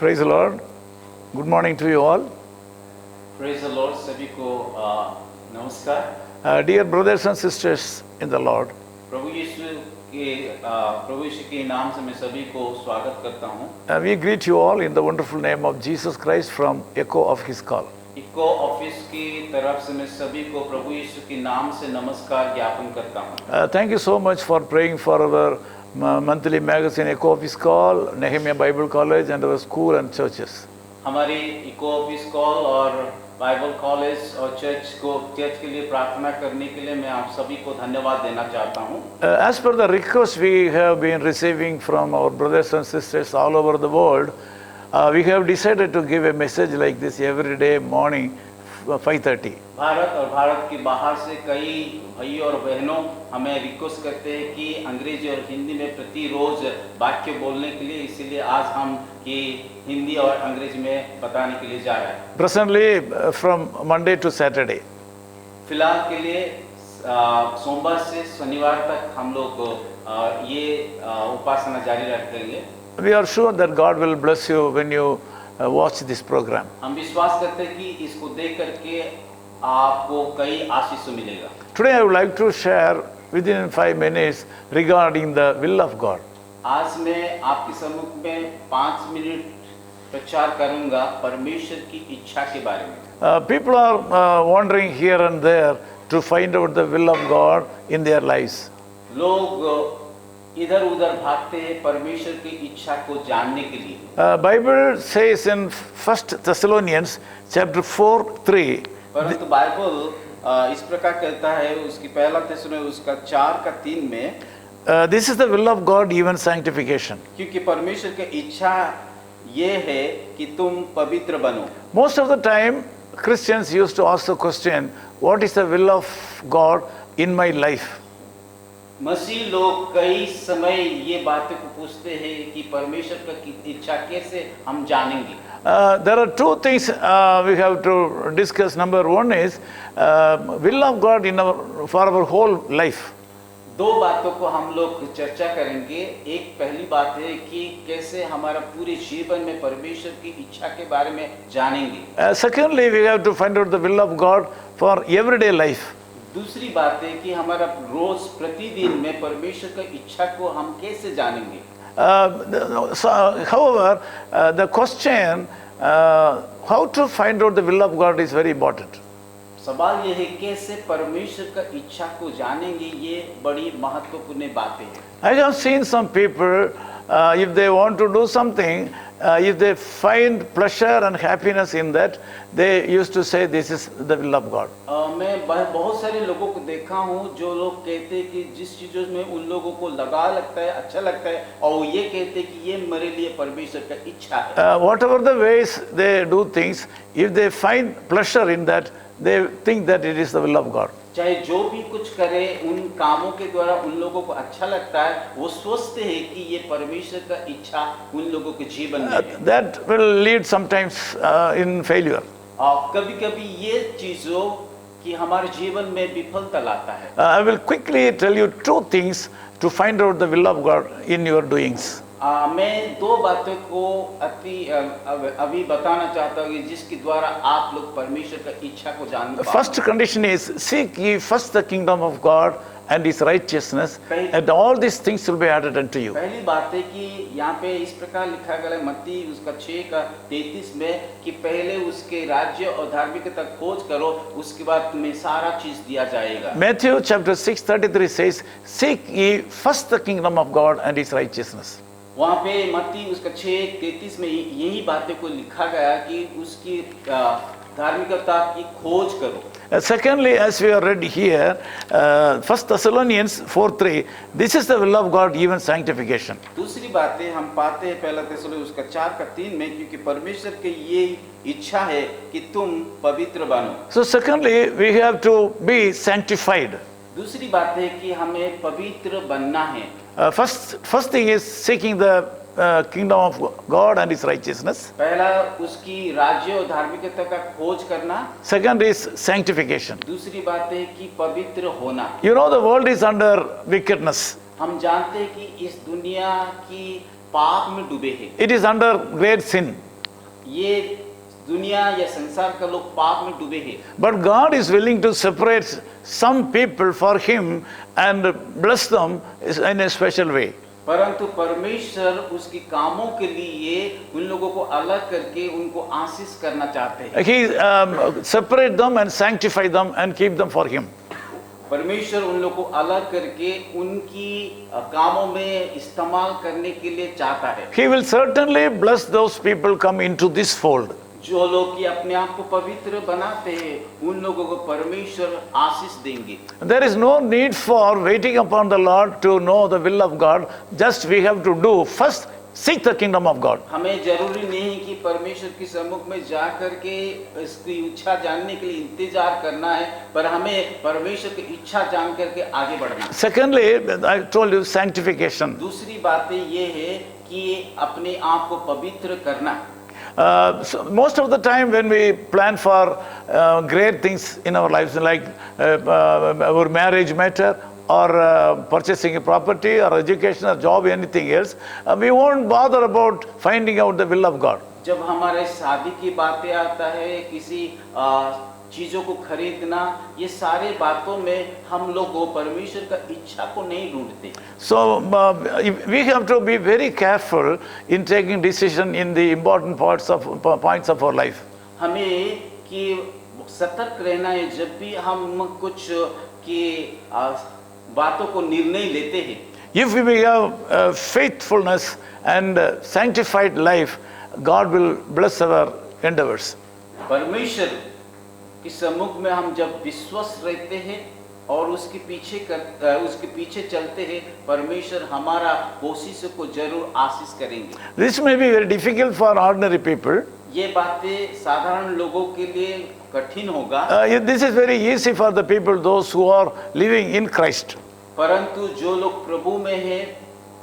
Praise the Lord. Good morning to you all. Praise the Lord. सभी को नमस्कार. Dear brothers and sisters in the Lord, प्रभु यीशु के नाम से मैं सभी को स्वागत करता हूँ. we greet you all in the wonderful name of Jesus Christ from Echo of His Call. Echo office की तरफ से मैं सभी को प्रभु यीशु के नाम से नमस्कार ज्ञापन करता हूँ. Thank you so much for praying for our monthly magazine Echo of His Call, Nehemiah Bible College and our school and churches. हमारी इको ऑफिस कॉल और बाइबल कॉलेज और चर्च के लिए प्रार्थना करने के लिए मैं आप सभी को धन्यवाद देना चाहता हूँ. As per the request we have been receiving from our brothers and sisters all over the world, we have decided to give a message like this every day morning 5:30. Bharat और भारत के बाहर से कई भाई और बहनों हमें रिक्वेस्ट करते हैं कि अंग्रेजी और हिंदी में प्रतिरोज वाक्य बोलने के लिए, इसीलिए आज हम ये हिंदी और अंग्रेजी में बताने के लिए जा रहे हैं. Presently from Monday to Saturday. फिलहाल के लिए सोमवार से शनिवार तक हम लोग ये उपासना जारी रखेंगे. We are sure that God will bless you when you watch this program. हम विश्वास करते हैं कि इसको देख करके आपको कई आशीष मिलेगा. Today I would like to share within 5 minutes regarding the will of God. आज मैं आपके सम्मुख में 5 मिनट प्रचार करूंगा परमेश्वर की इच्छा के बारे में. People are wandering here and there to find out the will of God in their lives. लोग इधर उधर भागते हैं परमेश्वर की इच्छा को जानने के लिए. Bible says in 1 Thessalonians chapter 4:3. परंतु बाइबल इस प्रकार कहता है उसकी पहला थिस्सलुनीके उसका 4:3 में, This is the will of God, even sanctification. क्योंकि परमेश्वर की इच्छा ये है कि तुम पवित्र बनो. Most of the time Christians used to ask the question, what is the will of God in my life? मसीह लोग कई समय ये बातें को पूछते हैं कि परमेश्वर की इच्छा कैसे हम जानेंगे. There are two things we have to discuss. Number one is will of God for our whole life. दो बातों को हम लोग चर्चा करेंगे. एक पहली बात है कि कैसे हमारा पूरे जीवन में परमेश्वर की इच्छा के बारे में जानेंगे. Secondly, we have to find out the will of God for everyday life. दूसरी बात है कि हमारा रोज प्रतिदिन में परमेश्वर की इच्छा को हम कैसे जानेंगे. However, the question how to find out the will of God is very important. सवाल ये है कैसे परमेश्वर का इच्छा को जानेंगे, ये बड़ी महत्वपूर्ण बातें हैं. I have seen some people, if they want to do something, if they find pleasure and happiness in that, they used to say this is the will of God. मैं बहुत सारे लोगों को देखा हूँ जो लोग कहते हैं कि जिस चीज़ों में उन लोगों को लगा लगता है, अच्छा लगता है, और वो ये कहते हैं कि ये मेरे लिए परमेश्वर का इच्छा है. Whatever the ways they do things, if they find pleasure in that, they think that it is the will of God. चाहे जो भी कुछ करे उन कामों के द्वारा उन लोगों को अच्छा लगता है, वो सोचते हैं कि ये परमेश्वर का इच्छा उन लोगों के जीवन में है. That will lead sometimes in failure. और कभी-कभी ये चीजों कि हमारे जीवन में विफलता लाता है. I will quickly tell you two things to find out the will of God in your doings. मैं दो बातों को अभी बताना चाहता हूँ जिसके द्वारा आप लोग परमेश्वर का इच्छा को जान पाएं. First condition is seek ye first the kingdom of God and His righteousness, and all these things will be added unto you. पहली बात है कि यहाँ पे इस प्रकार लिखा गया है मत्ती उसका 6:33 में कि पहले उसके राज्य और धार्मिकता खोज करो, उसके बाद तुम्हें सारा चीज दिया जाएगा. Matthew chapter 6:33 says, seek ye first the kingdom of God and His righteousness. वहाँ पे मत्ती उसका 6:33 में यही बातें को लिखा गया कि उसकी धार्मिकता की खोज करो. Secondly, as we are read here, 1 Thessalonians 4:3, this is the will of God, even sanctification. दूसरी बातें हम पाते हैं पहला थिस्सलुनीके उसका 4:3 में, क्योंकि परमेश्वर की ये इच्छा है कि तुम पवित्र बनो. So secondly, we have to be sanctified. दूसरी बात है कि हमें पवित्र बनना है. First thing is seeking the kingdom of God and His righteousness. पहला उसकी राज्य और धार्मिकता का खोज करना. Second is sanctification. दूसरी बात है कि पवित्र होना. You know the world is under wickedness. हम जानते हैं कि इस दुनिया की पाप में डूबे हैं. It is under great sin. ये दुनिया या संसार का लोग पाप में डूबे हैं, But God is willing to separate some people for Him and bless them in a special way. परंतु परमेश्वर उसके कामों के लिए उन लोगों को अलग करके उनको आशीष करना चाहते हैं। He separate them and sanctify them and keep them for Him. परमेश्वर उन लोगों को अलग करके उनकी कामों में इस्तेमाल करने के लिए चाहता है। He will certainly bless those people come into this fold. जो लोग कि अपने आप को पवित्र बनाते हैं उन लोगों को परमेश्वर आशीष देंगे। There is no need for waiting upon the Lord to know the will of God. Just we have to do first seek the kingdom of God. हमें जरूरी नहीं कि परमेश्वर के सम्मुख में जा करके इसकी इच्छा जानने के लिए इंतजार करना है, पर हमें परमेश्वर की इच्छा जान करके आगे बढ़ना है। Secondly, I told you sanctification. दूसरी बात ये है कि अपने आप को पवित्र करना। So most of the time when we plan for great things in our lives, like our marriage matter or purchasing a property or education or job, anything else, we won't bother about finding out the will of God. जब हमारे शादी की बातें आता है, किसी चीजों को खरीदना, ये सारे बातों में हम लोग परमेश्वर का इच्छा को नहीं ढूंढते। So we have to be very careful in taking decision in the important points of our life. हमें कि सतर्क रहना है जब भी हम कुछ की बातों को निर्णय लेते हैं। If we have faithfulness and sanctified life, God will bless our endeavors. परमेश्वर के सम्मुख में हम जब विश्वास रहते हैं और उसके पीछे चलते हैं, परमेश्वर हमारा कोशिश को जरूर आशीष करेंगे। This may be very difficult for ordinary people. ये बातें साधारण लोगों के लिए कठिन होगा, This is very easy for the people, those who are living in Christ. परंतु जो लोग प्रभु में हैं,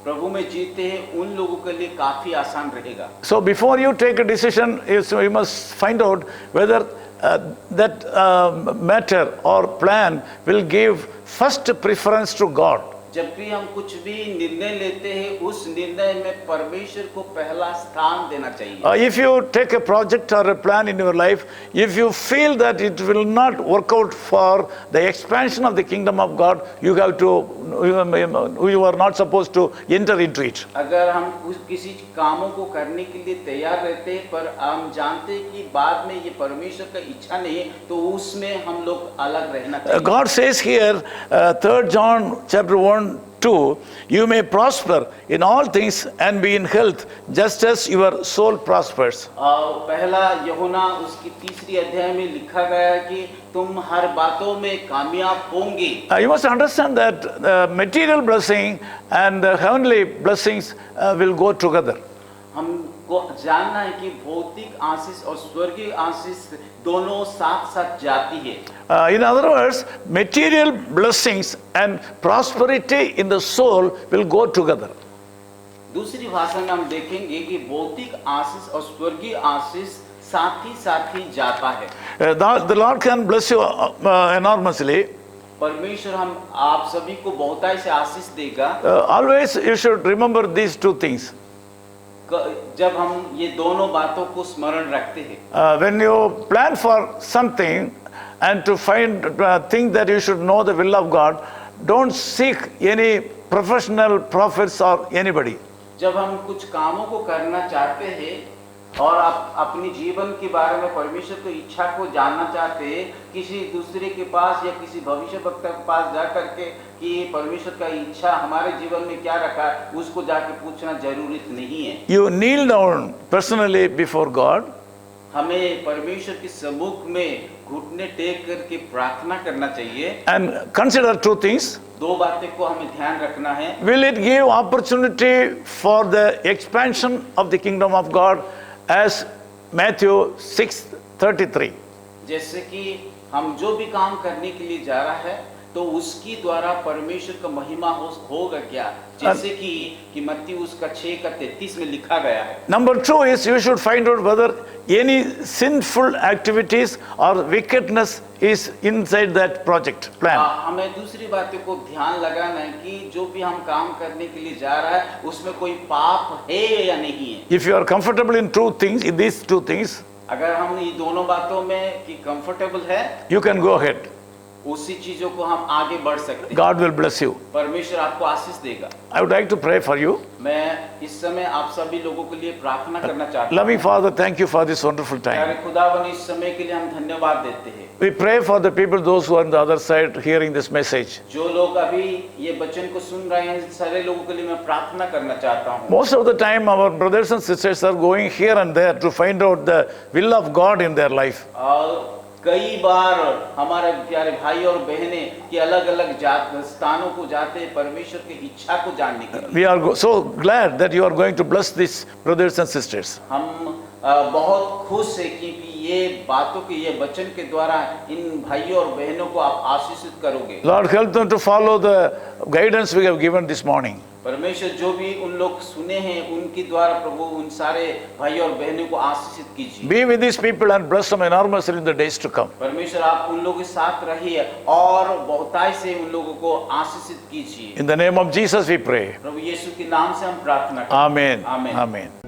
प्रभु में जीते हैं, उन लोगों के लिए काफी आसान रहेगा। So before you take a decision, you must find out whether that matter or plan will give first preference to God. जब भी हम कुछ भी निर्णय लेते हैं, उस निर्णय में परमेश्वर को पहला स्थान देना चाहिए। If you take a project or a plan in your life, if you feel that it will not work out for the expansion of the kingdom of God, you are not supposed to enter into it. अगर हम किसी कामों को करने के लिए तैयार रहते हैं, पर हम जानते हैं कि बाद में ये परमेश्वर का इच्छा नहीं है, तो उसमें हम लोग अलग रहना चाहिए। God says here, 3 John chapter 1-2, you may prosper in all things and be in health, just as your soul prospers. पहला यूहन्ना उसकी 3री अध्याय में लिखा गया है कि तुम हर बातों में कामयाब होंगे। You must understand that material blessing and heavenly blessings will go together. हमको जानना है कि भौतिक आशीष और स्वर्गीय आशीष दोनों साथ साथ जाती है। In other words, material blessings and prosperity in the soul will go together. दूसरी भाषा में हम देखेंगे कि भौतिक आशीष और स्वर्गीय आशीष साथ ही जाता है। The Lord can bless you enormously. परमेश्वर हम आप सभी को बहुतायत से आशीष देगा। Always you should remember these two things. जब हम ये दोनों बातों को स्मरण रखते हैं, When you plan for something and to think that you should know the will of God, don't seek any professional prophets or anybody. जब हम कुछ कामों को करना चाहते हैं और आप अपनी जीवन के बारे में परमेश्वर की इच्छा को जानना चाहते हैं, किसी दूसरे के पास या किसी भविष्यवक्ता के पास जा करके कि परमेश्वर का इच्छा हमारे जीवन में क्या रखा है, उसको जाके पूछना जरूरी नहीं है। You kneel down personally before God. हमें परमेश्वर के सम्मुख में घुटने टेक करके प्रार्थना करना चाहिए। And consider two things. दो बातें को हमें ध्यान रखना है। Will it give opportunity for the expansion of the kingdom of God as Matthew 6:33? जैसे कि हम जो भी काम करने के लिए जा रहा है, तो उसकी द्वारा परमेश्वर का महिमा होगा क्या, जैसे कि मत्ती उसका 6:33 में लिखा गया है। Number 2 is you should find out whether any sinful activities or wickedness is inside that project plan. हमें दूसरी बातों को ध्यान लगाना है कि जो भी हम काम करने के लिए जा रहा है उसमें कोई पाप है या नहीं है। If you are comfortable in two things, in these two things, अगर हम ये दोनों बातों में कि कंफर्टेबल है, you can go ahead. उसी चीजों को हम आगे बढ़ सकते हैं। God will bless you. परमेश्वर आपको आशीष देगा। I would like to pray for you. मैं इस समय आप सभी लोगों के लिए प्रार्थना करना चाहता हूँ। Loving Father, thank you for this wonderful प्यारे time. खुदावन, इस समय के लिए हम धन्यवाद देते हैं। We pray for the people, those who are on the other side hearing this message. जो लोग अभी ये वचन को सुन रहे हैं, सारे लोगों के लिए मैं प्रार्थना करना चाहता हूँ। Most of the time, our brothers and sisters are going here and there to find out the will of God in their life. और कई बार हमारे प्यारे भाई और बहनें कि अलग-अलग स्थानों को जाते हैं परमेश्वर की इच्छा को जानने के लिए। We are so glad that you are going to bless these brothers and sisters. हम बहुत खुश है कि ये बातों के ये वचन के द्वारा इन भाइयों और बहनों को आप आशीषित करोगे। Lord, help them to follow the guidance we have given this morning. परमेश्वर जो भी उन लोग सुने हैं उनके द्वारा प्रभु उन सारे भाई और बहनों को आशीषित कीजिए। Be with these people and bless them enormously in the days to come. परमेश्वर आप उन लोगों के साथ रहिए और बहुताई से उन लोगों को आशीषित कीजिए। In the name of Jesus we pray. प्रभु यीशु के नाम से हम प्रार्थना करते हैं। Amen. आमीन। Amen.